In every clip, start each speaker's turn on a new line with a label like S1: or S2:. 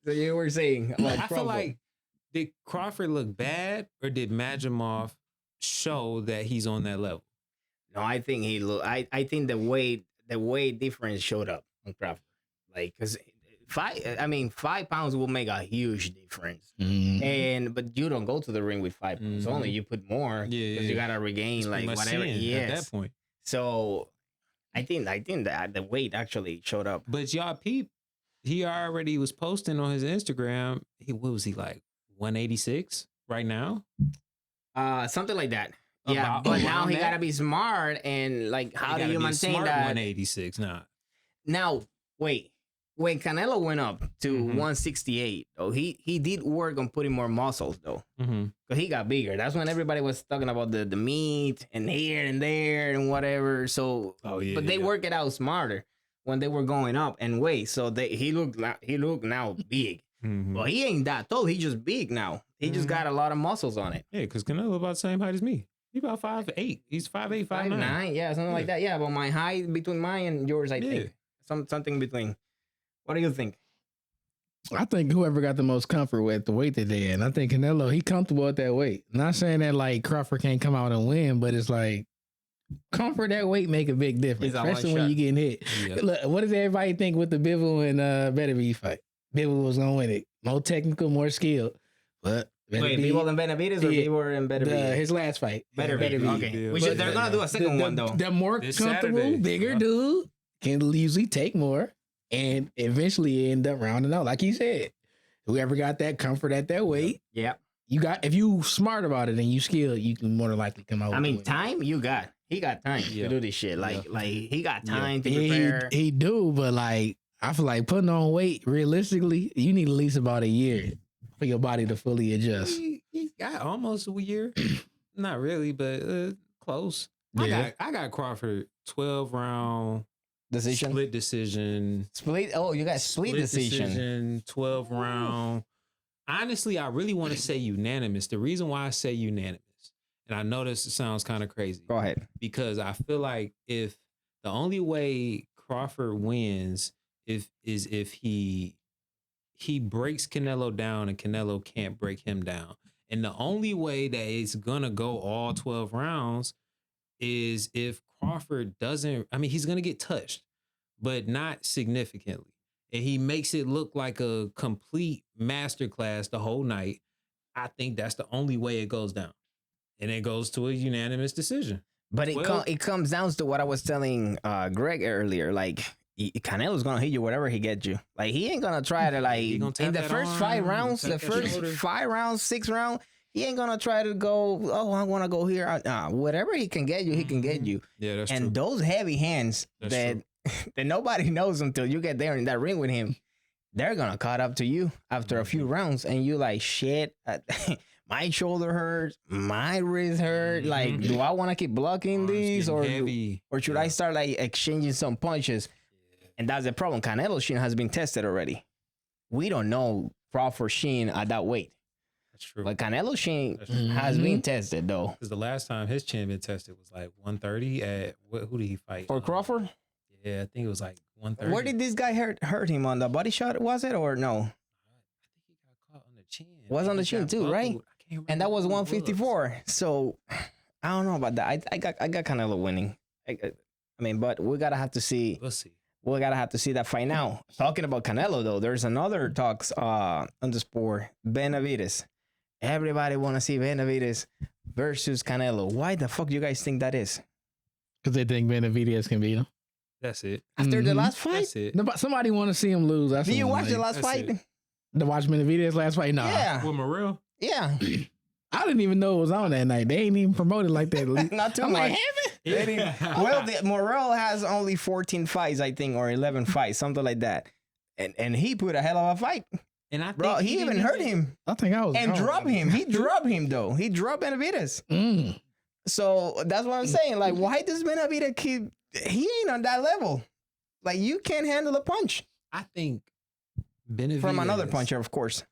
S1: So you were saying about
S2: I feel like, did Crawford look bad or did Majimov show that he's on that level?
S1: No, I think he look. I think the weight difference showed up on Crawford. Like, cause 5 pounds will make a huge difference. But you don't go to the ring with 5 pounds only. You put more because you gotta regain
S2: It's
S1: like whatever.
S2: at that point.
S1: So I think that the weight actually showed up.
S2: But y'all peep, he already was posting on his Instagram. What was he like? 186 right now?
S1: Something like that. Yeah, but now he gotta be smart and like, how do you maintain that?
S2: 186 now.
S1: Now, wait. When Canelo went up to 168, though, he did work on putting more muscles, though. Because he got bigger. That's when everybody was talking about the meat and here and there and whatever. So, but they work it out smarter when they were going up and weight. So he looked now big. But he ain't that tall. He just big now. He just got a lot of muscles on it.
S2: Yeah, because Canelo about the same height as me. He about 5'8". He's 5'8", 5'9".
S1: Yeah, something like that. Yeah, but my height between mine and yours, I think. Something between. What do you think?
S3: I think whoever got the most comfort with the weight that they in. I think Canelo, he comfortable at that weight. Not saying that like Crawford can't come out and win, but it's like comfort that weight make a big difference, especially when you getting hit. Yeah. Look, what does everybody think with the Bivol and Benavidez fight? Bivol was gonna win it. More technical, more skill. But
S1: Bivol and Benavidez or Bivol and Benavidez?
S3: His last fight.
S1: Benavidez. Okay. Which they're gonna do a second one though.
S3: The more comfortable, bigger dude can usually take more. And eventually end up rounding out. Like he said, whoever got that comfort at that weight, if you smart about it and you skilled, you can more than likely come out.
S1: I mean, time he got time to do this shit. Like he got time to prepare.
S3: He do, but like I feel like putting on weight realistically, you need at least about a year for your body to fully adjust.
S2: He got almost a year, not really, but close.
S3: Yeah.
S2: I got Crawford 12-round.
S1: Decision?
S2: Split decision.
S1: Split? Oh, you got split decision.
S2: 12 round. Honestly, I really want to say unanimous. The reason why I say unanimous, and I know this sounds kind of crazy.
S1: Go ahead.
S2: Because I feel like if the only way Crawford wins is if he breaks Canelo down and Canelo can't break him down. And the only way that it's going to go all 12 rounds is if Crawford doesn't, I mean, he's going to get touched, but not significantly. And he makes it look like a complete masterclass the whole night. I think that's the only way it goes down. And it goes to a unanimous decision.
S1: But it comes down to what I was telling Greg earlier. Like, Canelo's going to hit you whatever he gets you. Like, he ain't going to try to, like, in the first 5 rounds, the first 5 rounds, 6 rounds, he ain't gonna try to go, oh, I want to go here. Whatever he can get you, he can get you.
S2: Yeah, that's true.
S1: And those heavy hands that nobody knows until you get there in that ring with him, they're gonna cut up to you after a few rounds, and you like, shit, my shoulder hurts, my wrist hurt. Like, do I want to keep blocking these, or should I start like exchanging some punches? Yeah. And that's the problem. Canelo's shin has been tested already. We don't know Crawford's shin at that weight.
S2: True.
S1: But Canelo's chin has been tested though.
S2: Because the last time his chin been tested was like 130 at who did he fight?
S1: For Crawford?
S2: Yeah, I think it was like 130.
S1: Where did this guy hurt him on the body shot? Was it or no?
S2: I think he got caught on the chin.
S1: Was on the chin too, right? And that was 154. So I don't know about that. I got Canelo winning. I mean, but we have to see.
S2: We'll see.
S1: We gotta have to see that fight now. Talking about Canelo though, there's another talks on the sport. Benavidez. Everybody want to see Benavidez versus Canelo. Why the fuck do you guys think that is?
S3: Because they think Benavidez can beat him.
S2: That's it.
S1: After the last fight?
S2: That's it.
S3: Somebody want to see him lose.
S1: Did you watch the last fight?
S3: To watch Benavidez last fight? Nah.
S1: Yeah.
S2: With Morrell?
S1: Yeah.
S3: I didn't even know it was on that night. They ain't even promoted like that.
S1: Not too much. Well, Morrell has only 14 fights, I think, or 11 fights, something like that. And he put a hell of a fight.
S2: And I think
S1: bro, he even hurt him.
S3: I think I was
S1: and dropped him. He dropped him though. He dropped Benavidez. So that's what I'm saying. Like, why does Benavidez keep? He ain't on that level. Like, you can't handle a punch.
S2: I think Benavidez
S1: from another puncher, of course.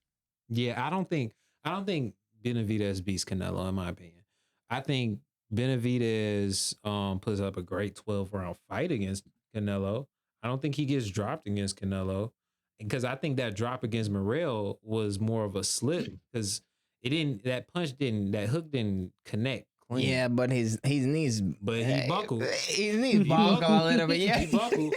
S2: Yeah, I don't think Benavidez beats Canelo in my opinion. I think Benavidez puts up a great 12-round fight against Canelo. I don't think he gets dropped against Canelo. because I think that drop against Morrell was more of a slip because that hook didn't connect clean.
S1: Yeah, but his knees,
S2: but he buckled.
S1: His knees buckled a little bit. Yeah,
S2: he buckled.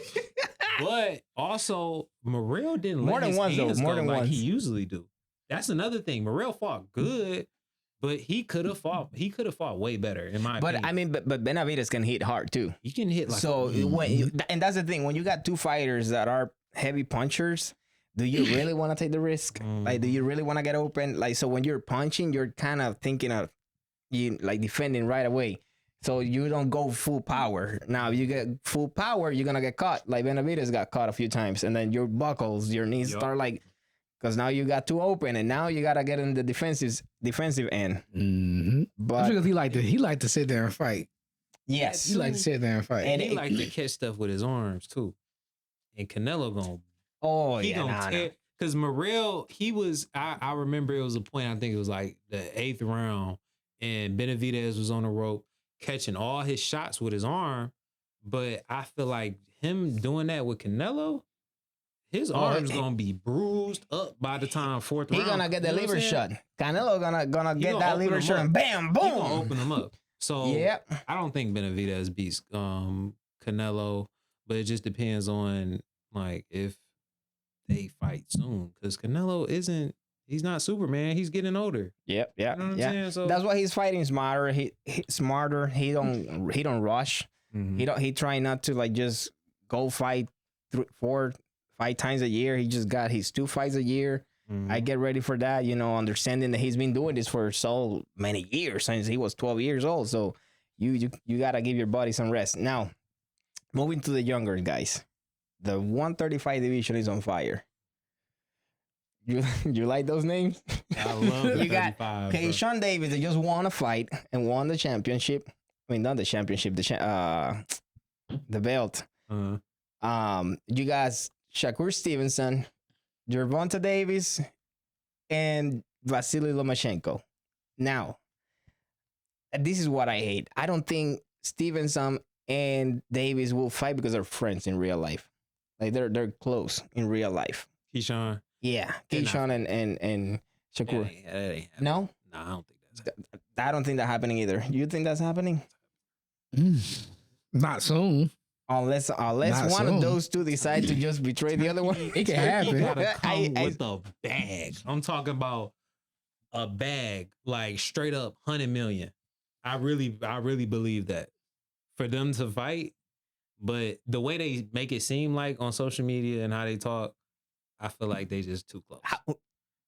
S2: But also, Morrell didn't
S1: more
S2: let
S1: than
S2: his
S1: once though.
S2: hands
S1: More
S2: go
S1: than
S2: like
S1: once.
S2: he usually do. That's another thing. Morrell fought good, but he could have fought. He could have fought way better, in my opinion.
S1: I mean, but Benavidez can hit hard too.
S2: He can hit like
S1: So and that's the thing. When you got two fighters that are heavy punchers, do you really want to take the risk? Like, do you really want to get open? Like, so when you're punching, you're kind of thinking of you like defending right away. So you don't go full power. Now, if you get full power, you're gonna get caught. Like Benavidez got caught a few times, and then your buckles, your knees start like, because now you got too open, and now you gotta get in the defensive end.
S3: Mm-hmm.
S1: But
S3: because he liked to sit there and fight.
S1: Yes,
S3: he liked to sit there and fight,
S2: and he liked to catch stuff with his arms too. And Canelo gonna tear. Because Morrell, he was. I remember it was a point. I think it was like the 8th round, and Benavidez was on the rope, catching all his shots with his arm, but I feel like him doing that with Canelo, his arm's gonna be bruised up by the time 4th round.
S1: He gonna get the liver shot. Canelo gonna get that liver shot and bam, boom.
S2: He gonna open him up. So
S1: yeah,
S2: I don't think Benavidez beats Canelo, but it just depends on like if they fight soon, because Canelo he's not Superman. He's getting older.
S1: Yep.
S2: You know what I'm saying? So
S1: that's why he's fighting smarter. He smarter. He don't rush.
S2: Mm-hmm.
S1: He try not to like just go fight 4-5 times a year. He just got his 2 fights a year.
S2: Mm-hmm.
S1: I get ready for that. Understanding that he's been doing this for so many years since he was 12 years old. So you gotta give your body some rest. Now, moving to the younger guys, the 135 division is on fire. You like those names?
S2: I love the
S1: you got
S2: Sean
S1: Davis that just won a fight and won the championship. I mean, not the championship, the belt.
S2: Uh-huh.
S1: You guys, Shakur Stevenson, Gervonta Davis, and Vasily Lomachenko. Now, this is what I hate. I don't think Stevenson and Davis will fight because they're friends in real life. Like they're close in real life.
S2: Keyshawn.
S1: Yeah, Keyshawn and Shakur. No,
S2: I don't think that's happening.
S1: I don't think that's happening either. You think that's happening?
S3: Not soon.
S1: Unless one of those two decide to just betray the other one.
S3: It can happen.
S2: You gotta come with a bag. I'm talking about a bag, like straight up 100 million. I really believe that for them to fight, but the way they make it seem like on social media and how they talk, I feel like they just too close.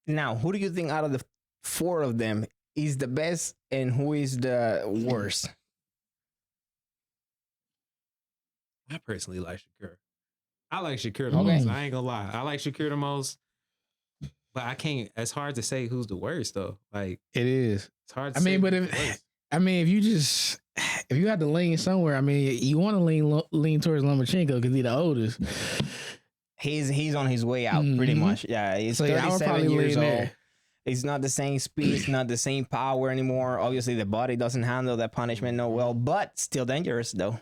S1: Now, who do you think out of the 4 of them is the best and who is the worst?
S2: I personally like Shakur. I like Shakur the most. I ain't gonna lie. I like Shakur the most. But I can't. It's hard to say who's the worst though. Like
S3: it is.
S2: It's hard to say.
S3: But if you had to lean somewhere, I mean, you want to lean towards Lomachenko because he's the oldest.
S1: He's on his way out pretty much. Yeah, he's 37 years old. It's not the same speed, it's not the same power anymore. Obviously, the body doesn't handle that punishment no well, but still dangerous though.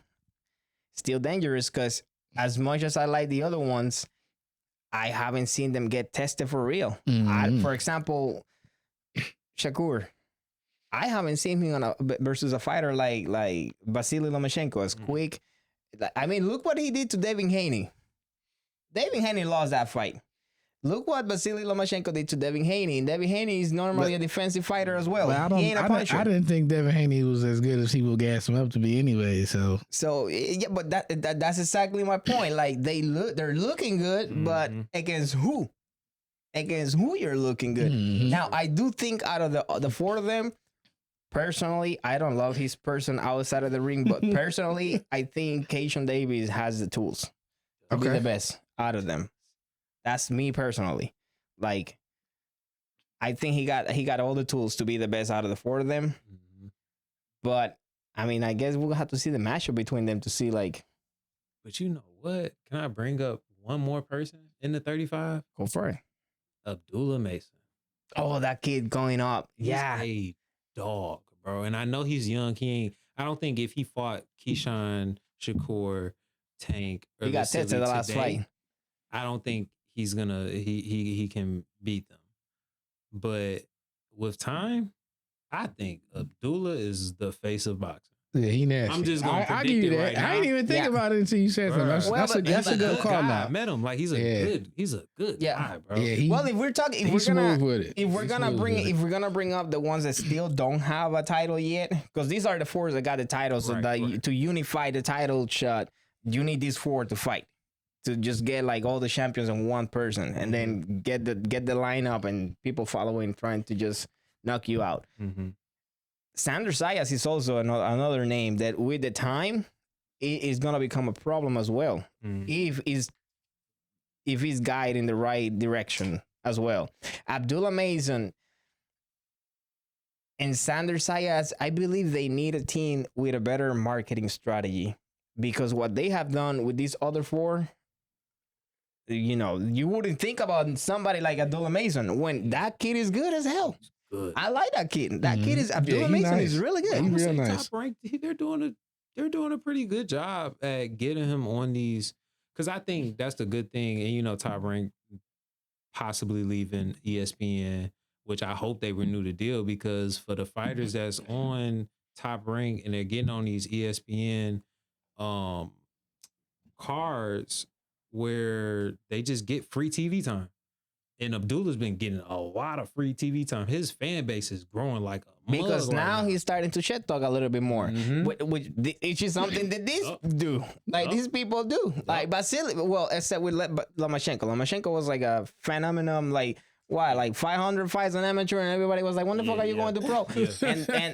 S1: Still dangerous because as much as I like the other ones, I haven't seen them get tested for real. For example, Shakur, I haven't seen him versus a fighter like Vasily Lomachenko as quick. I mean, look what he did to Devin Haney. Devin Haney lost that fight. Look what Vasily Lomachenko did to Devin Haney. Devin Haney is normally a defensive fighter as well. He ain't a puncher.
S3: I didn't think Devin Haney was as good as people gas him up to be anyway. So
S1: yeah, but that's exactly my point. Like they're looking good, but against who? Against who you're looking good? Now I do think out of the 4 of them, personally, I don't love his person outside of the ring, but personally, I think Keyshawn Davis has the tools to be the best out of them. That's me personally. Like, I think he got all the tools to be the best out of the 4 of them. But I mean, I guess we'll have to see the matchup between them to see like.
S2: But you know what? Can I bring up one more person in the 35?
S1: Go for it.
S2: Abdullah Mason.
S1: Oh, that kid going up.
S2: He's a dog, bro. And I know he's young. I don't think if he fought Keyshawn, Shakur, Tank, or
S1: he got tested the last fight.
S2: I don't think he's gonna he can beat them. But with time, I think Abdullah is the face of boxing.
S3: Yeah, he nasty.
S2: I'm just gonna
S3: I give you that.
S2: right now.
S3: I didn't even think about it until you said something. That's a good call now.
S2: I met him like he's a good guy, bro.
S3: Yeah,
S1: well, if we're talking, if we're gonna bring up the ones that still don't have a title yet, because these are the four that got the titles. So to unify the title shot, you need these four to fight, to just get like all the champions in one person, and then get the lineup and people following, trying to just knock you out.
S2: Mm-hmm.
S1: Sander Sayas is also another name that with the time it is gonna become a problem as well. If he's guided in the right direction as well. Abdullah Mason and Sander Sayas, I believe they need a team with a better marketing strategy, because what they have done with these other four, you wouldn't think about somebody like Abdullah Mason when that kid is good as hell. Good. I like that kid. That kid is Abdullah Mason is really good.
S3: He's real nice.
S2: Top ranked. They're doing a pretty good job at getting him on these, because I think that's the good thing. And Top Rank possibly leaving ESPN, which I hope they renew the deal, because for the fighters that's on Top Rank and they're getting on these ESPN cards where they just get free TV time. And Abdullah's been getting a lot of free TV time. His fan base is growing like a mug
S1: because now
S2: right
S1: he's starting to shit talk a little bit more, which is something that these do. Like these people do. Like Vasily, well, except with Lomachenko. Lomachenko was like a phenomenon. Like what? Like 500 fights on amateur, and everybody was like, "When the fuck are you going to pro?"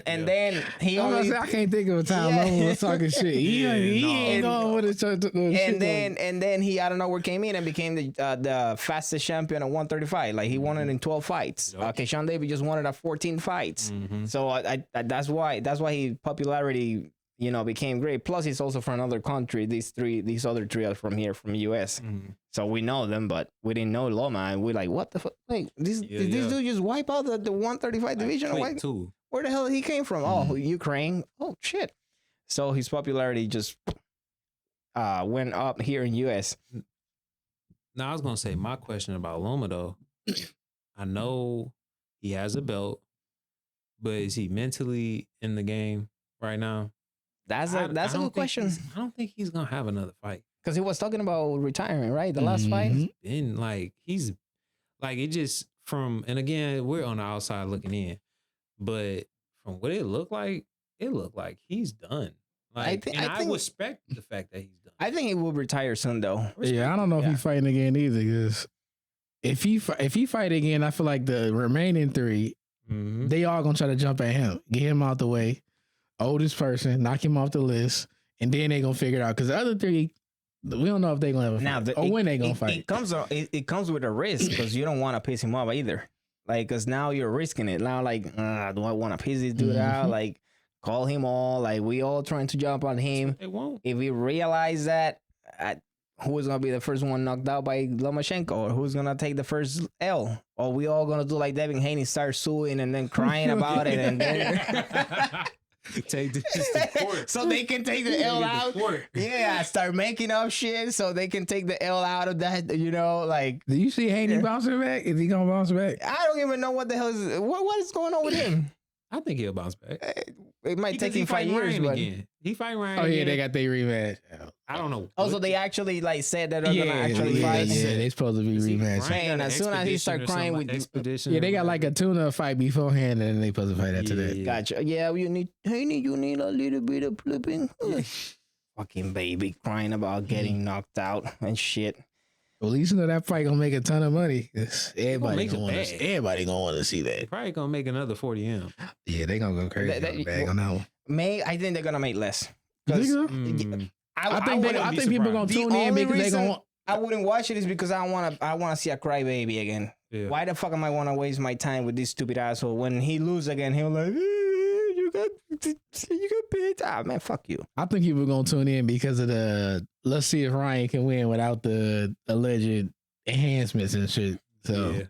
S1: And then he only.
S3: I can't think of a time Loma was talking shit. He ain't going with it.
S1: And then he out of nowhere came in and became the fastest champion at 135. Like he won it in 12 fights. Keyshawn Davis just won it at 14 fights. So I that's why his popularity became great. Plus he's also from another country. These other three are from here, from US. So we know them, but we didn't know Loma, and we're like, what the fuck? Like this dude just wipe out the 135 division?
S2: Too.
S1: Where the hell he came from? Oh, Ukraine. Oh shit. So his popularity just went up here in US.
S2: Now I was gonna say my question about Loma though. I know he has a belt, but is he mentally in the game right now?
S1: That's a good question.
S2: I don't think he's gonna have another fight,
S1: because he was talking about retiring, right? The last fight.
S2: And he's like, it just and again, we're on the outside looking in, but from what it looked like he's done. Like, I think respect the fact that he's done.
S1: I think he will retire soon, though.
S3: Yeah, I don't know if he's fighting again either. Because if he fight again, I feel like the remaining three, they all gonna try to jump at him, get him out the way. Oldest person, knock him off the list, and then they gonna figure it out. Because the other three, we don't know if they gonna have a fight or when they gonna fight.
S1: It comes with a risk, because you don't want to piss him off either. Like, because now you're risking it. Now, like, do I want to piss this dude out? Like, call him all. Like, we all trying to jump on him.
S2: They won't.
S1: If we realize that, who's gonna be the first one knocked out by Lomachenko, or who's gonna take the first L? Or we all gonna do like Devin Haney, start suing and then crying about it, and then.
S2: Take this to court.
S1: So they can take the L out. Yeah, start making up shit so they can take the L out of that. Like.
S3: Do you see Haney bouncing back? Is he gonna bounce back?
S1: I don't even know what the hell is. What is going on with him?
S2: I think he'll bounce back.
S1: It might take him 5 years, but
S2: he fight Ryan.
S3: Oh yeah, they got their rematch.
S2: I don't know.
S1: Also, they actually said that they're gonna actually fight.
S3: Yeah, they supposed to be rematch.
S1: Man, as soon as he start crying with
S2: Expedition,
S3: they got like a tuna fight beforehand, and then they supposed to fight after that.
S1: Gotcha. Yeah, you need a little bit of flipping. Fucking baby crying about getting knocked out and shit.
S3: Well, at least that fight gonna make a ton of money. Everybody gonna want to see that.
S2: They're probably gonna make another 40M.
S3: Yeah, they gonna go crazy on the bag on that one.
S1: I think they're gonna make less.
S3: I think people gonna tune in because they gonna.
S1: I wouldn't watch it is because I want to see a crybaby again. Yeah. Why the fuck am I want to waste my time with this stupid asshole? When he lose again, he'll like, you got paid. Ah, man, fuck you.
S3: I think people gonna tune in because of the. Let's see if Ryan can win without the alleged enhancements and shit. So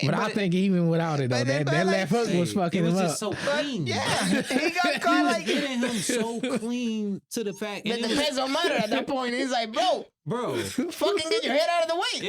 S3: But I think even without it, though, that left hook was fucking him up.
S2: Just so clean.
S1: Yeah, he got caught like
S2: getting him so clean to the fact
S1: that the pads don't matter at that point. He's like, bro, fucking get your head out of the way.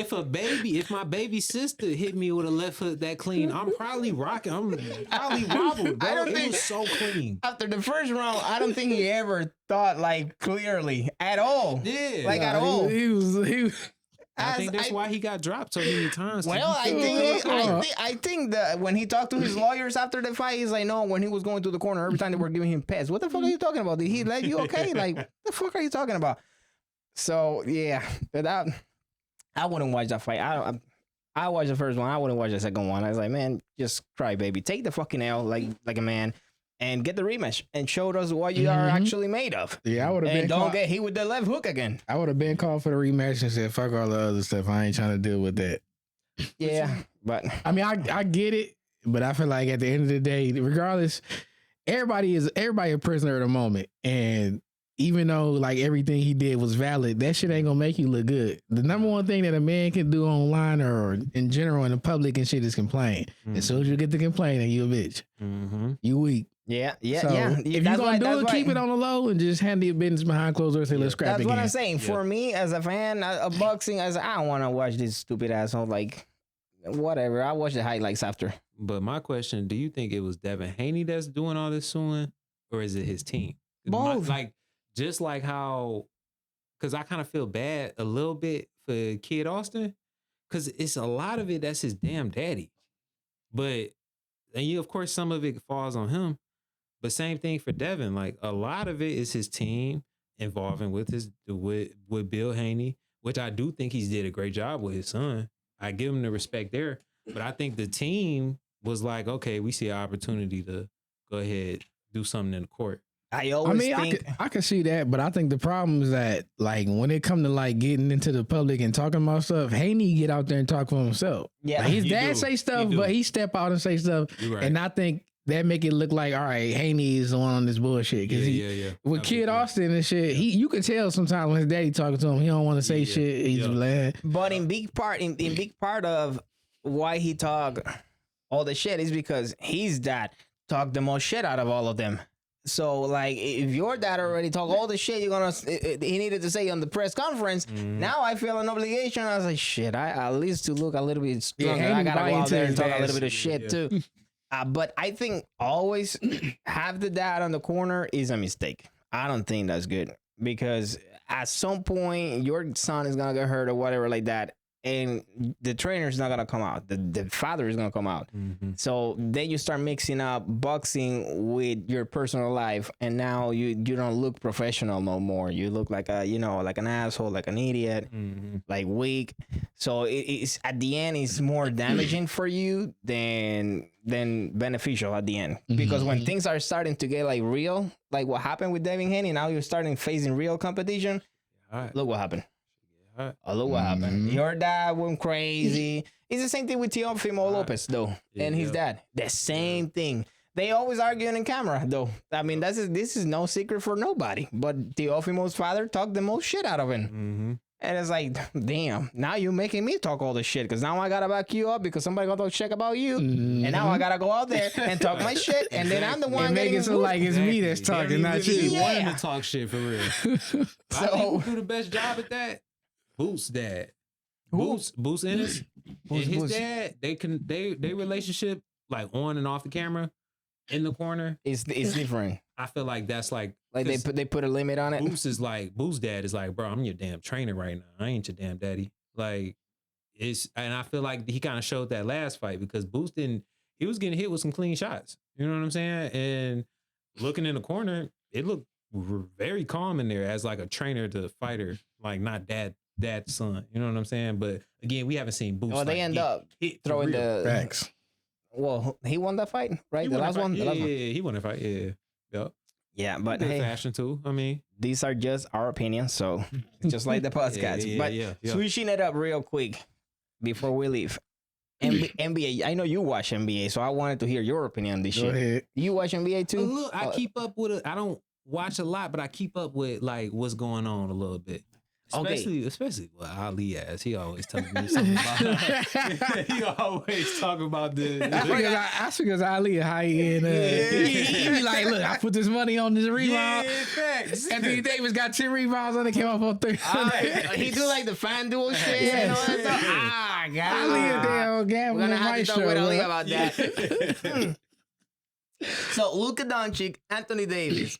S2: If my baby sister hit me with a left hook that clean, I'm probably rocking. I'm probably wobbled, bro.
S1: I don't think
S2: was so clean.
S1: After the first round, I don't think he ever thought like clearly at all.
S2: Yeah,
S1: like at all.
S3: He was.
S2: I think that's why he got dropped so many times.
S1: Well, I think that when he talked to his lawyers after the fight, he's like, no, when he was going to the corner, every time they were giving him pets. What the fuck are you talking about? Did he let you okay? Like, what the fuck are you talking about? So yeah, I wouldn't watch that fight. I watched the first one. I wouldn't watch the second one. I was like, man, just cry, baby. Take the fucking L like a man. And get the rematch and showed us what you are actually made of.
S3: Yeah, I would have been.
S1: And don't get hit with the left hook again.
S3: I would have been called for the rematch and said, "Fuck all the other stuff. I ain't trying to deal with that."
S1: Yeah, but
S3: I mean, I get it, but I feel like at the end of the day, regardless, everybody a prisoner of the moment, and even though like everything he did was valid, that shit ain't gonna make you look good. The number one thing that a man can do online or in general in the public and shit is complain. As soon as you get to complaining, you a bitch. You weak.
S1: Yeah.
S3: So if you're gonna do it, keep it on the low and just handle your business behind closed doors and let's scrap
S1: That's
S3: again.
S1: what I'm saying. For me, as a fan of boxing, I don't want to watch this stupid asshole. Like, whatever. I watch the highlights after.
S2: But my question: do you think it was Devin Haney that's doing all this suing, or is it his team?
S1: Both.
S2: Just like how, because I kind of feel bad a little bit for Kid Austin, because it's a lot of it that's his damn daddy. But of course, some of it falls on him. But same thing for Devin. Like a lot of it is his team involving with Bill Haney, which I do think he's did a great job with his son. I give him the respect there. But I think the team was like, okay, we see an opportunity to go ahead do something in the court.
S1: I think
S3: I can see that, but I think the problem is that like when it come to like getting into the public and talking about stuff, Haney get out there and talk for himself.
S1: Yeah,
S3: like his dad say stuff, but he step out and say stuff,
S2: right.
S3: And I think that make it look like, all right, Haney is the one on this bullshit. Cause with Kid Austin and shit, you can tell sometimes when his daddy talking to him, he don't want to say shit. He's glad.
S1: But in big part of why he talk all the shit is because his dad talked the most shit out of all of them. So like, if your dad already talked all the shit he needed to say on the press conference, now I feel an obligation. I was like, shit, I at least to look a little bit stronger. I gotta go out there and talk a little bit of shit too. But I think always have the dad on the corner is a mistake. I don't think that's good because at some point your son is gonna get hurt or whatever like that, and the trainer is not gonna come out. The father is gonna come out. So then you start mixing up boxing with your personal life, and now you don't look professional no more. You look like like an asshole, like an idiot, like weak. So it's at the end, it's more damaging for you than beneficial at the end. Because when things are starting to get like real, like what happened with Devin Haney, now you're starting facing real competition. Look what happened. Look what happened. Your dad went crazy. It's the same thing with Teofimo Lopez, though, and his dad. The same thing. They always arguing in camera, though. I mean, this is no secret for nobody. But Teofimo's father talked the most shit out of him. And it's like, damn, now you're making me talk all this shit because now I got to back you up because somebody going to talk shit about you. And now I got to go out there and talk my shit. And then I'm the one getting
S3: it so like it's me that's talking, not you.
S2: Wanting to talk shit for real. I think who do the best job at that? Boost's dad. Boost Ennis. And his dad, they relationship like on and off the camera in the corner.
S1: It's different.
S2: I feel like that's like
S1: they put a limit on it.
S2: Boost's dad is like, bro, I'm your damn trainer right now. I ain't your damn daddy. Like and I feel like he kind of showed that last fight because Boost he was getting hit with some clean shots. You know what I'm saying? And looking in the corner, it looked very calm in there as like a trainer to fighter, like not dad's son. You know what I'm saying? But again, we haven't seen Boost.
S1: Well, they end up throwing the
S3: facts.
S1: Well, he won that fight, right? The last one.
S2: Yeah, he won the fight. Yeah. Yep.
S1: Yeah, but
S2: hey, fashion too. I mean,
S1: these are just our opinions, so it's just like the podcast. But switching it up real quick before we leave. NBA. I know you watch NBA, so I wanted to hear your opinion on this shit.
S3: Ahead.
S1: You watch NBA too?
S2: Look, I keep up with it. I don't watch a lot, but I keep up with like what's going on a little bit. Especially with Ali ass. He always telling me something about he always talk about the
S3: That's because Ali a high end. He be like, look, I put this money on this rebound.
S2: Yeah, facts.
S3: Anthony Davis got 10 rebounds and it came up on 3.
S1: He do like the FanDuel shit and all that stuff. God.
S3: Ali a damn gambling
S1: We're gonna have to talk
S3: maestro.
S1: with Ali
S3: bro.
S1: about that. So Luka Dončić, Anthony Davis,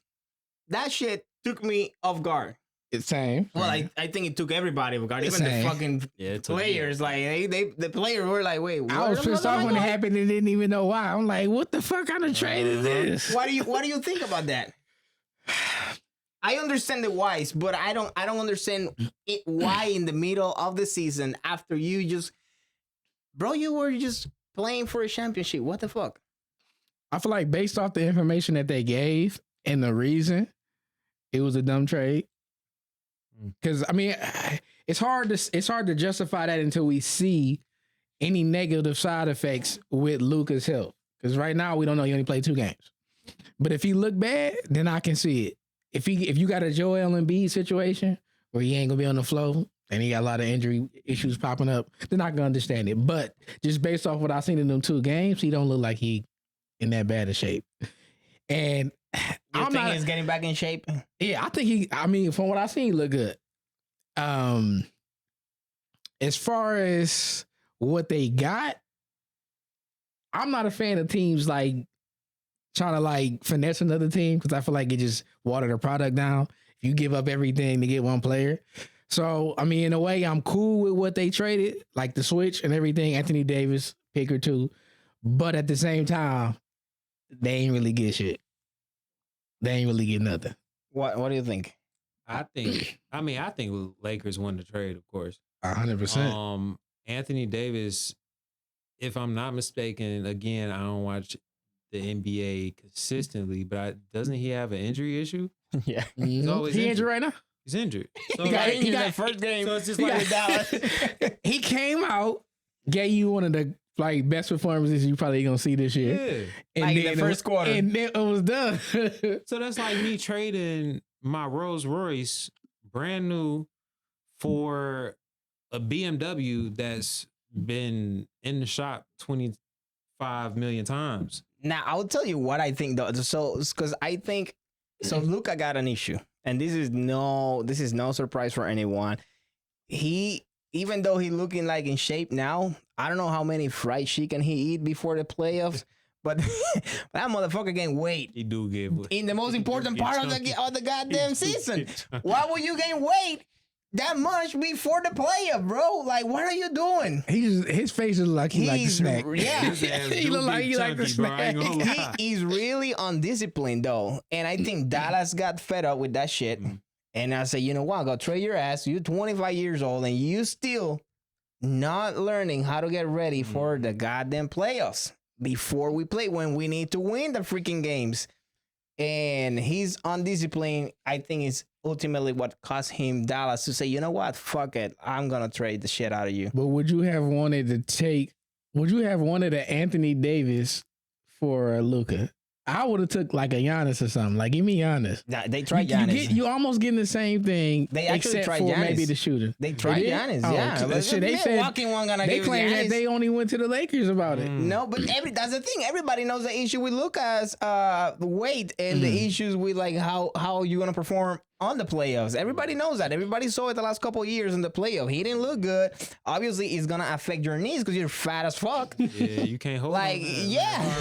S1: that shit took me off guard.
S3: It's same.
S1: Well, I think it took everybody off guard, even
S3: Same.
S1: the fucking players. Like the players were like, "Wait,
S3: I was pissed off when it happened and didn't even know why. I'm like, what the fuck kind of trade is this?
S1: What do you think about that? I understand the whys, but I don't understand why in the middle of the season after you just, bro, you were just playing for a championship. What the fuck?
S3: I feel like based off the information that they gave and the reason, it was a dumb trade. Because I mean, it's hard to justify that until we see any negative side effects with Luka's health. Because right now we don't know, he only played 2 games. But if he look bad, then I can see it. If you got a Joel Embiid situation where he ain't gonna be on the floor and he got a lot of injury issues popping up, then I can understand it. But just based off what I've seen in them 2 games, he don't look like he in that bad of shape. And
S1: You think he's getting back in shape?
S3: yeah, I think from what I've seen, he look good. As far as what they got, I'm not a fan of teams like trying to like finesse another team because I feel like it just water the product down. If you give up everything to get one player. So, I mean, in a way, I'm cool with what they traded, like the switch and everything, Anthony Davis, pick or 2. But at the same time, they ain't really get shit. They ain't really get nothing.
S1: What do you think?
S2: I think Lakers won the trade, of course.
S3: 100%.
S2: Anthony Davis, if I'm not mistaken, again, I don't watch the NBA consistently, but doesn't he have an injury issue?
S1: Yeah.
S2: He's always
S3: He injured right now?
S2: He's injured. So
S1: He got
S2: like,
S1: injured that first game.
S2: so it's just
S1: He
S2: like
S1: got Dallas.
S3: He came out, gave you one of the like best performances you probably gonna see this year.
S2: yeah.
S3: And
S1: Like
S3: then
S1: the
S3: it
S1: first quarter.
S3: And then it was done.
S2: So that's like me trading my Rolls Royce brand new for a BMW that's been in the shop 25 million times.
S1: Now I'll tell you what I think though. So because I think so, Luka got an issue, and this is no surprise for anyone. Even though he looking like in shape now, I don't know how many fried chicken he eat before the playoffs, but that motherfucker gain weight
S2: He do give
S1: in the most important part of the goddamn season. Why would you gain weight that much before the playoff, bro? Like, what are you doing?
S3: His face is like he like to snack.
S1: Yeah.
S3: He look like he like to snack.
S1: He's really undisciplined though, and I think Dallas got fed up with that shit. And I say, you know what? Go trade your ass. You're 25 years old, and you still not learning how to get ready for the goddamn playoffs before we play when we need to win the freaking games. And he's undisciplined. I think it's ultimately what cost him Dallas to say, you know what? Fuck it. I'm gonna trade the shit out of you.
S3: But would you have wanted an Anthony Davis for a Luka? I would have took like a Giannis or something. Like, give me Giannis.
S1: Nah, they tried Giannis.
S3: You almost getting the same thing.
S1: They actually
S3: except
S1: tried
S3: for
S1: Giannis.
S3: maybe the shooter.
S1: They tried
S3: did?
S1: Giannis,
S3: Oh,
S1: yeah.
S3: okay. Shit, they said
S1: Milwaukee one gonna
S3: they
S1: give
S3: claim
S1: Giannis.
S3: that they only went to the Lakers about it.
S1: No, but that's the thing. Everybody knows the issue with Luka's weight and the issues with like how you're gonna perform on the playoffs. Everybody knows that. Everybody saw it the last couple of years in the playoff. He didn't look good. Obviously, it's gonna affect your knees because you're fat as fuck.
S2: Yeah, you can't hold
S1: Like,
S2: on,
S1: yeah,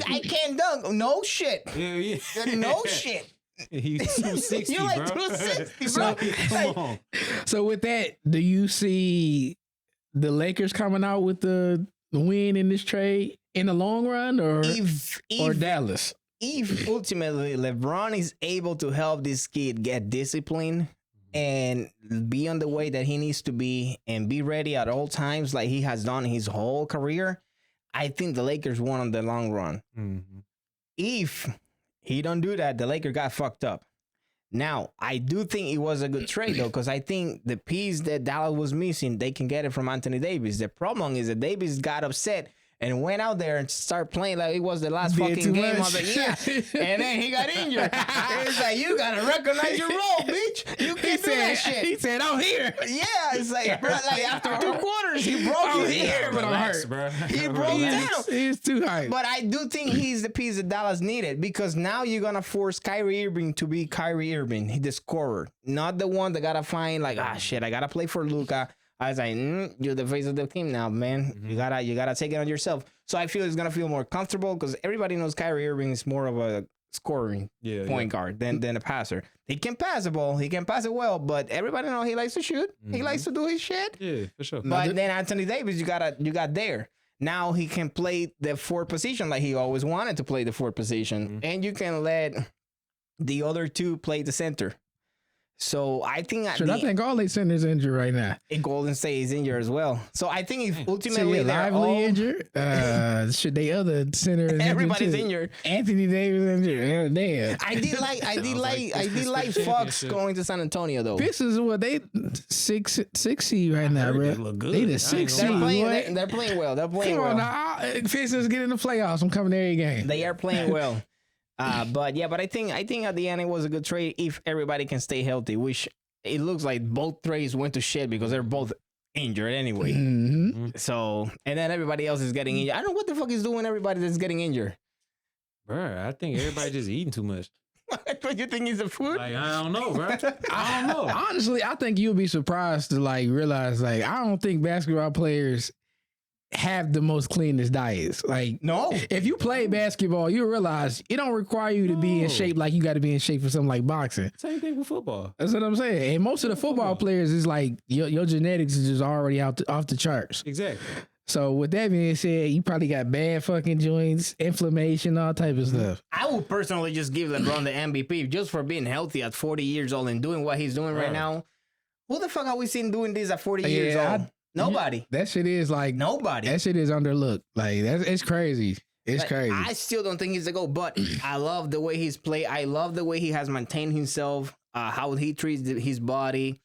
S1: I can't dunk. No shit.
S2: Yeah.
S1: No shit.
S2: He's 260,
S1: You're like
S2: bro.
S1: 260, bro.
S2: Come on.
S3: So with that, do you see the Lakers coming out with the win in this trade in the long run, or Dallas?
S1: If ultimately LeBron is able to help this kid get discipline and be on the way that he needs to be and be ready at all times like he has done his whole career, I think the Lakers won on the long run.
S2: Mm-hmm.
S1: If he don't do that, the Lakers got fucked up. Now, I do think it was a good trade, though, because I think the piece that Dallas was missing, they can get it from Anthony Davis. The problem is that Davis got upset and went out there and started playing like it was the last fucking game of the year. And then he got injured. It's like, you gotta recognize your role, bitch. You can't do that shit.
S3: He said, "I'm here."
S1: Yeah, it's like, bro, like after 2 quarters, he broke his ear, but I'm hurt.
S2: Bro.
S1: He broke down.
S3: He's too hype.
S1: But I do think he's the piece that Dallas needed, because now you're gonna force Kyrie Irving to be Kyrie Irving, the scorer, not the one that gotta find like, shit, I gotta play for Luka. I was like, you're the face of the team now, man. Mm-hmm. You gotta take it on yourself. So I feel he's gonna feel more comfortable, because everybody knows Kyrie Irving is more of a scoring point guard than a passer. He can pass the ball, he can pass it well, but everybody knows he likes to shoot. Mm-hmm. He likes to do his shit.
S2: Yeah, for sure.
S1: But then Anthony Davis, you got there. Now he can play the 4th position like he always wanted to play the 4th position, and you can let the other 2 play the center. So I think
S3: I think all they centers injured right now.
S1: And Golden State is injured as well. So I think if ultimately they're
S3: Lively
S1: all
S3: injured, should they other center is
S1: everybody's injured.
S3: Anthony Davis injured. Damn.
S1: I did like Fox going to San Antonio though.
S3: Pistons, what they six seed right now, bro.
S2: They look good.
S3: They the 6 seed.
S1: They're playing well. They're playing well.
S3: Come on now, Pistons get in the playoffs. I'm coming to every game.
S1: They are playing well. But I think at the end it was a good trade if everybody can stay healthy, which it looks like both trades went to shit because they're both injured anyway. Mm-hmm. So, and then everybody else is getting injured. I don't know what the fuck is doing everybody that's getting injured.
S2: Bro, I think everybody just eating too much.
S1: What you think is the food?
S2: Like, I don't know, bro. I don't know.
S3: Honestly, I think you'll be surprised to like realize like I don't think basketball players have the most cleanest diets. Like,
S1: no,
S3: if you play basketball, you realize it don't require you to be in shape like you got to be in shape for something like boxing.
S2: Same thing with football.
S3: That's what I'm saying. And most of the football players is like your genetics is just already off the charts.
S2: Exactly.
S3: So with that being said, you probably got bad fucking joints, inflammation, all type of stuff.
S1: I would personally just give LeBron the MVP just for being healthy at 40 years old and doing what he's doing right now. Who the fuck have we seen doing this at 40 years old? Nobody.
S3: That shit is like
S1: nobody.
S3: That shit is underlooked. Like it's crazy. It's crazy.
S1: I still don't think he's the GOAT, but I love the way he's played. I love the way he has maintained himself. How he treats his body.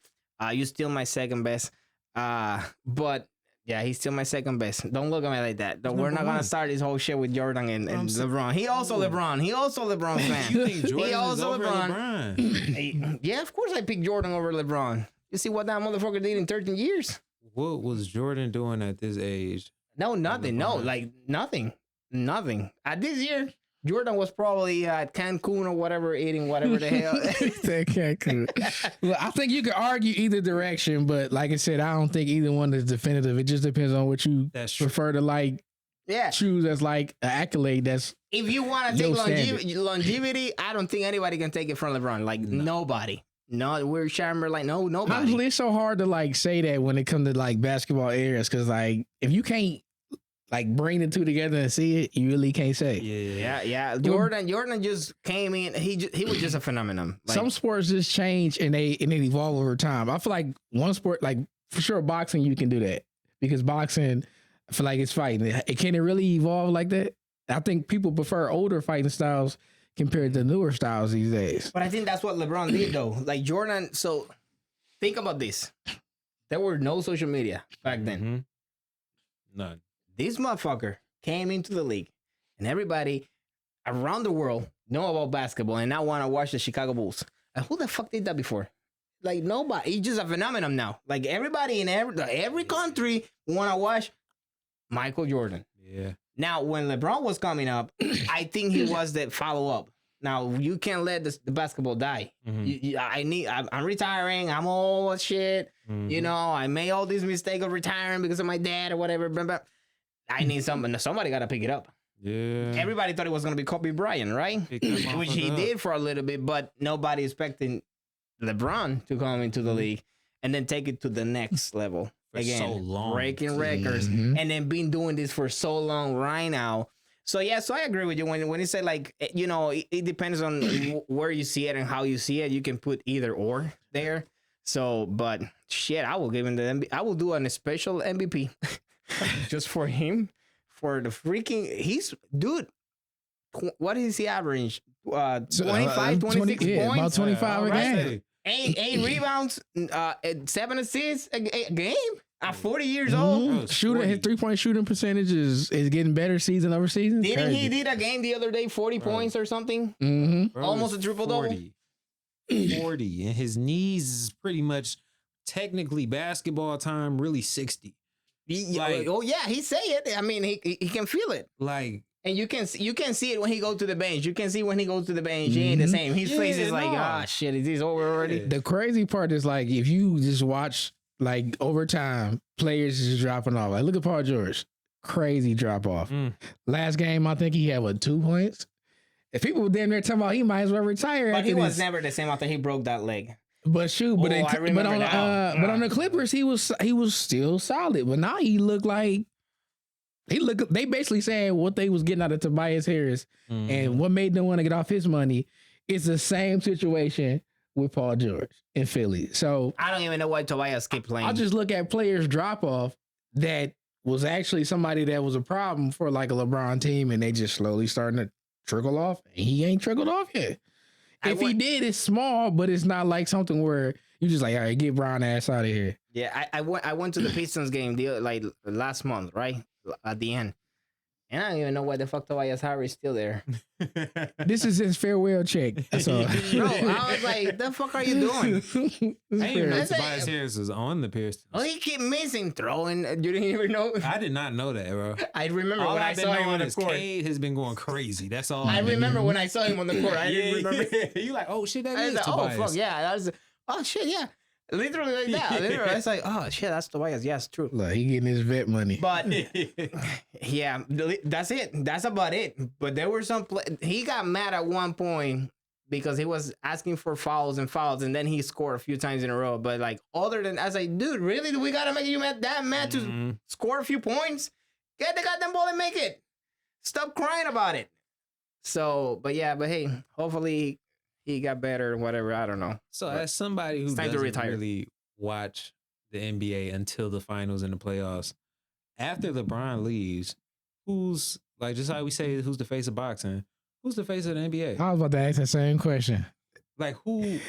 S1: You still my second best. But yeah, he's still my second best. Don't look at me like that. We're not gonna start this whole shit with Jordan and LeBron. He also LeBron fan.
S2: You think Jordan is over LeBron?
S1: Yeah, of course I picked Jordan over LeBron. You see what that motherfucker did in 13 years?
S2: What was Jordan doing at this age?
S1: No, nothing. No, like nothing. At this year, Jordan was probably at Cancun or whatever, eating whatever the hell.
S3: Cancun. Well, I think you could argue either direction, but like I said, I don't think either one is definitive. It just depends on what you prefer to like. Yeah, choose as like an accolade. That's
S1: if you want to take longevity, I don't think anybody can take it from LeBron. Like nobody. No, we're Shammer like nobody.
S3: Honestly, it's so hard to like say that when it comes to like basketball areas, because like if you can't like bring the two together and see it, you really can't say.
S1: Yeah. Jordan just came in. He was just a phenomenon. Like,
S3: some sports just change and they evolve over time. I feel like one sport, like for sure, boxing, you can do that because boxing, I feel like it's fighting. Can it really evolve like that? I think people prefer older fighting styles compared to newer styles these days.
S1: But I think that's what LeBron did though. Like Jordan, so think about this. There were no social media back then.
S2: None.
S1: This motherfucker came into the league and everybody around the world know about basketball and now want to watch the Chicago Bulls. And who the fuck did that before? Like nobody. He's just a phenomenon now. Like everybody in every country want to watch Michael Jordan.
S2: Yeah.
S1: Now, when LeBron was coming up, I think he was the follow-up. Now, you can't let the basketball die. I'm retiring. I'm all shit. You know, I made all these mistakes of retiring because of my dad or whatever. But I need something. Somebody got to pick it up.
S2: Yeah.
S1: Everybody thought it was going to be Kobe Bryant, right? Which he did for a little bit, but nobody expecting LeBron to come into the league and then take it to the next level. Again,
S2: so long.
S1: Breaking records and then been doing this for so long right now. So I agree with you when you say like, you know, it depends on where you see it and how you see it. You can put either or there. So, but shit, I will give him I will do a special MVP just for him, for the freaking, what is he average? 25, 26 points?
S3: About 25 a game.
S1: 8 rebounds, 7 assists a game. At 40 years old,
S3: shooting his 3-point shooting percentage is getting better season over season.
S1: Didn't he did a game the other day, 40 points or something?
S3: Mm-hmm.
S1: Almost a triple double.
S2: 40, and his knees is pretty much technically basketball time, really 60.
S1: Like, oh yeah, he say it. I mean, he can feel it.
S2: Like,
S1: and you can see it when he goes to the bench. You can see when he goes to the bench, he ain't the same. His face is like, ah, shit, is this over already?
S3: The crazy part is like if you just watch like over time, players just dropping off. Like look at Paul George, crazy drop off. Last game, I think he had 2 points. If people were damn near talking about he might as well retire.
S1: But he was never the same after he broke that leg.
S3: But shoot, but on the Clippers, he was still solid. But now he looked like they basically saying what they was getting out of Tobias Harris and what made them want to get off his money. It's the same situation with Paul George in Philly. So
S1: I don't even know why Tobias kept playing.
S3: I'll just look at players drop off that was actually somebody that was a problem for like a LeBron team, and they just slowly starting to trickle off. And he ain't trickled off yet. If he did, it's small, but it's not like something where you just like, all right, get Brown ass out of here.
S1: Yeah, I went to the Pistons game like last month, right at the end, and I don't even know why the fuck Tobias Harris is still there.
S3: This is his farewell check. So,
S1: bro, I was like, the fuck are you doing?
S2: I didn't even know Tobias Harris was on the Pistons.
S1: Oh, he keep missing throwing. You didn't even know.
S2: I did not know that, bro.
S1: I remember when I saw him on the court.
S2: Cade has been going crazy. That's all.
S1: I remember when I saw him on the court. I didn't remember.
S2: You like, oh shit, that is
S1: like,
S2: Tobias.
S1: Oh fuck yeah, that was. Oh shit yeah. Literally like that. Literally, it's like, oh shit, that's Tobias. Yes, true.
S3: Look, he getting his vet money.
S1: But yeah, that's it. That's about it. But there were some. He got mad at one point because he was asking for fouls, and then he scored a few times in a row. But like, other than, I was like, dude, really? Do we gotta make you that mad to score a few points? Get the goddamn ball and make it. Stop crying about it. So, but hey, hopefully he got better, whatever. I don't know.
S2: So as somebody who doesn't really watch the NBA until the finals and the playoffs, after LeBron leaves, who's like, just how we say, who's the face of boxing? Who's the face of the NBA?
S3: I was about to ask that same question.
S2: Like who?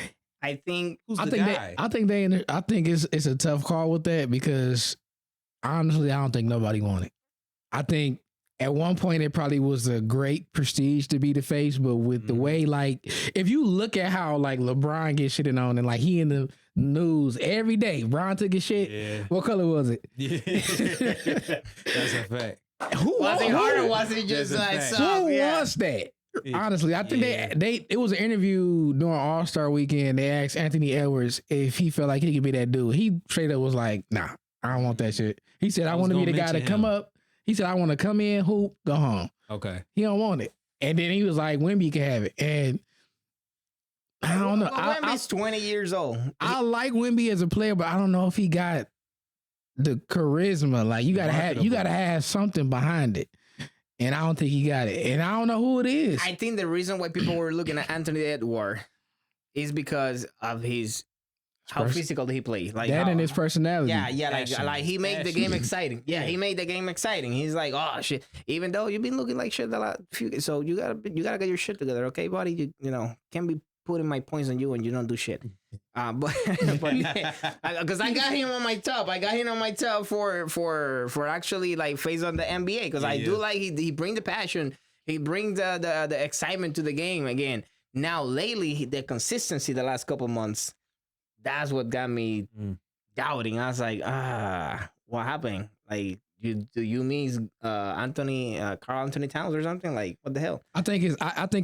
S1: I think
S2: who's the guy?
S3: I think it's a tough call with that because honestly, I don't think nobody won it. I think at one point, it probably was a great prestige to be the face, but with the way, like, if you look at how, like, LeBron gets shitted on and, like, he in the news every day, Bron took his shit. Yeah. What color was it?
S2: Yeah. That's a fact.
S1: Was it hard or was it just like
S3: who was that? Honestly, I think it was an interview during All-Star Weekend. They asked Anthony Edwards if he felt like he could be that dude. He straight up was like, nah, I don't want that shit. He said, I want to be the guy to come up. He said, I want to come in, hoop, go home.
S2: Okay.
S3: He don't want it. And then he was like, Wemby can have it. And I don't know.
S1: Wemby's 20 years old.
S3: I like Wemby as a player, but I don't know if he got the charisma. Like you gotta have something behind it. And I don't think he got it. And I don't know who it is.
S1: I think the reason why people were looking at Anthony Edwards is because of how physical he played, like
S3: that, and his personality.
S1: Yeah, like he made the game exciting. Yeah, he made the game exciting. He's like, oh shit. Even though you've been looking like shit a lot, so you gotta get your shit together, okay, buddy? You know, can't be putting my points on you and you don't do shit. But because I got him on my top. I got him on my top for actually like face on the NBA because I do like he bring the passion. He brings the excitement to the game again. Now lately the consistency the last couple months. That's what got me doubting. I was like, what happened? Like, do you mean Carl Anthony Towns or something? Like, what the hell?
S3: I think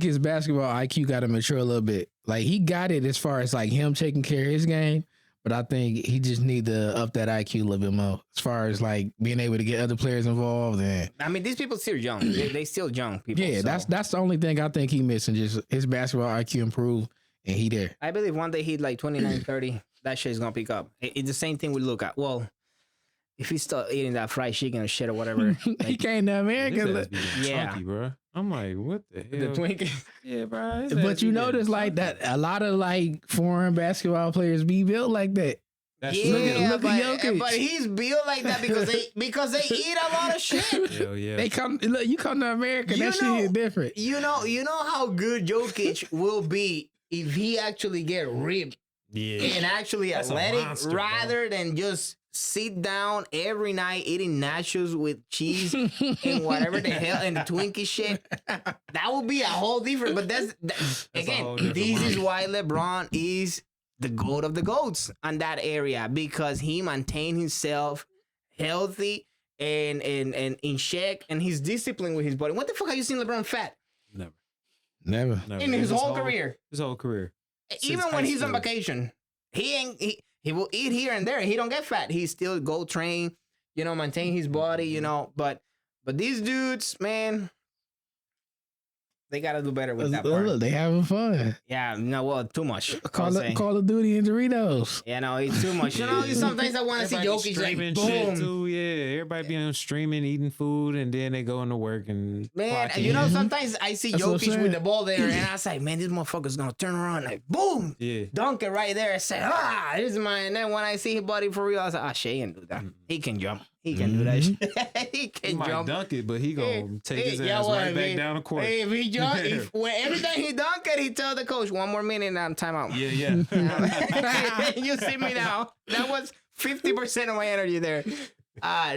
S3: his basketball IQ got to mature a little bit. Like, he got it as far as like him taking care of his game, but I think he just need to up that IQ a little bit more as far as like being able to get other players involved. And
S1: I mean, these people still young. they still young people.
S3: Yeah, so. That's the only thing I think he missing. Just his basketball IQ improve. And he there.
S1: I believe one day he'd like 29, 30. That shit's gonna pick up. It's the same thing with Luka. Well, if he start eating that fried chicken or shit or whatever, like,
S3: he came to America.
S2: Yeah, chunky, bro. I'm like, what the hell?
S1: The Twinkie.
S2: Yeah, bro.
S3: But you notice like that a lot of like foreign basketball players be built like that.
S1: Look at Jokic. But he's built like that because they eat a lot of shit.
S2: Hell yeah.
S3: You come to America, that shit is different.
S1: You know how good Jokic will be if he actually get ripped and actually athletic rather than just sit down every night eating nachos with cheese and whatever the hell and the Twinkie shit, that would be a whole different. But that's again, this is why LeBron is the GOAT of the GOATs on that area, because he maintained himself healthy and in check, and he's disciplined with his body. What the fuck have you seen LeBron fat?
S3: Never.
S1: In his whole career.
S2: His whole career.
S1: Even when he's on vacation, he will eat here and there. He don't get fat. He still go train, maintain his body, But these dudes, man, they gotta do better with that part.
S3: Look, they having fun.
S1: Yeah, no, well, too much.
S3: Call of Duty and Doritos.
S1: Yeah, no, it's too much. Sometimes I want to see Jokic like, boom.
S2: Shit too, yeah. Everybody be on streaming, eating food, and then they go into work and
S1: man, sometimes I see Jokic with the ball there, and I say, man, this motherfucker's gonna turn around like boom, dunk it right there. I say, this is mine. And then when I see his body for real, I say, Shea can do that. He can jump. He can do that shit. He can
S2: might
S1: jump.
S2: Dunk it, but he gonna take his ass right back down the court.
S1: If he jump, every time he dunk it, he tell the coach, 1 more minute and I'm timeout.
S2: Yeah.
S1: You see me now. That was 50% of my energy there.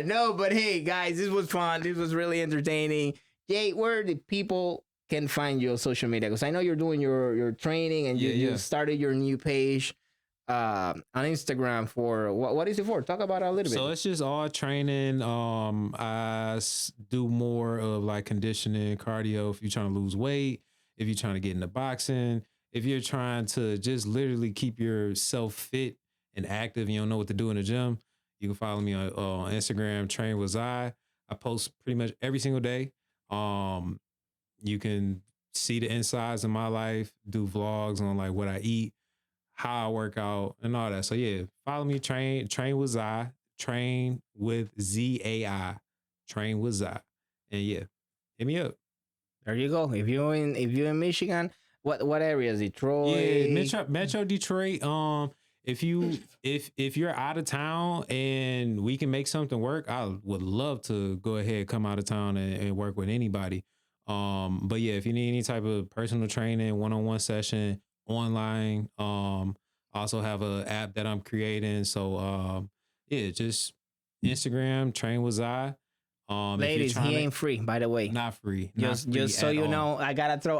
S1: No, but hey, guys, this was fun. This was really entertaining. Jay, where the people can find you on social media? Because I know you're doing your training and you started your new page on Instagram for what is it for? Talk about it a little bit.
S2: So it's just all training. I do more of like conditioning, cardio. If you're trying to lose weight, if you're trying to get into boxing, if you're trying to just literally keep yourself fit and active, and you don't know what to do in the gym, you can follow me on Instagram, Train with Zai. I post pretty much every single day. You can see the insides of my life, do vlogs on like what I eat, how I work out, and all that. So yeah, follow me, Train with Zai, Train with ZAI, Train with Zai, and yeah, hit me up.
S1: There you go. If you're in Michigan, what area is Detroit?
S2: Yeah, Metro Detroit. If you're out of town and we can make something work, I would love to go ahead, come out of town and work with anybody. But yeah, if you need any type of personal training, one-on-one session, online, also have an app that I'm creating. So just Instagram, Train with Zai.
S1: Ladies, he ain't free, by the way.
S2: Not free.
S1: Just so you know, I gotta throw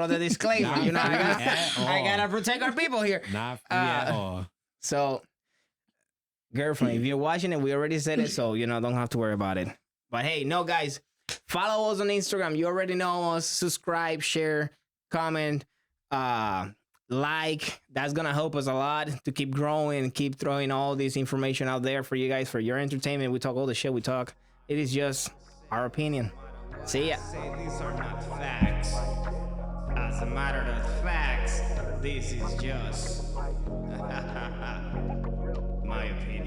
S1: the disclaimer. I gotta protect our people here.
S2: Not free at all.
S1: So, girlfriend, if you're watching it, we already said it, so don't have to worry about it. But hey, no, guys, follow us on Instagram. You already know us. Subscribe, share, comment, like. That's gonna help us a lot to keep growing and keep throwing all this information out there for you guys, for your entertainment. We talk all the shit we talk. It is just our opinion. See ya. Say these are not facts. As a matter of facts, this is just my opinion.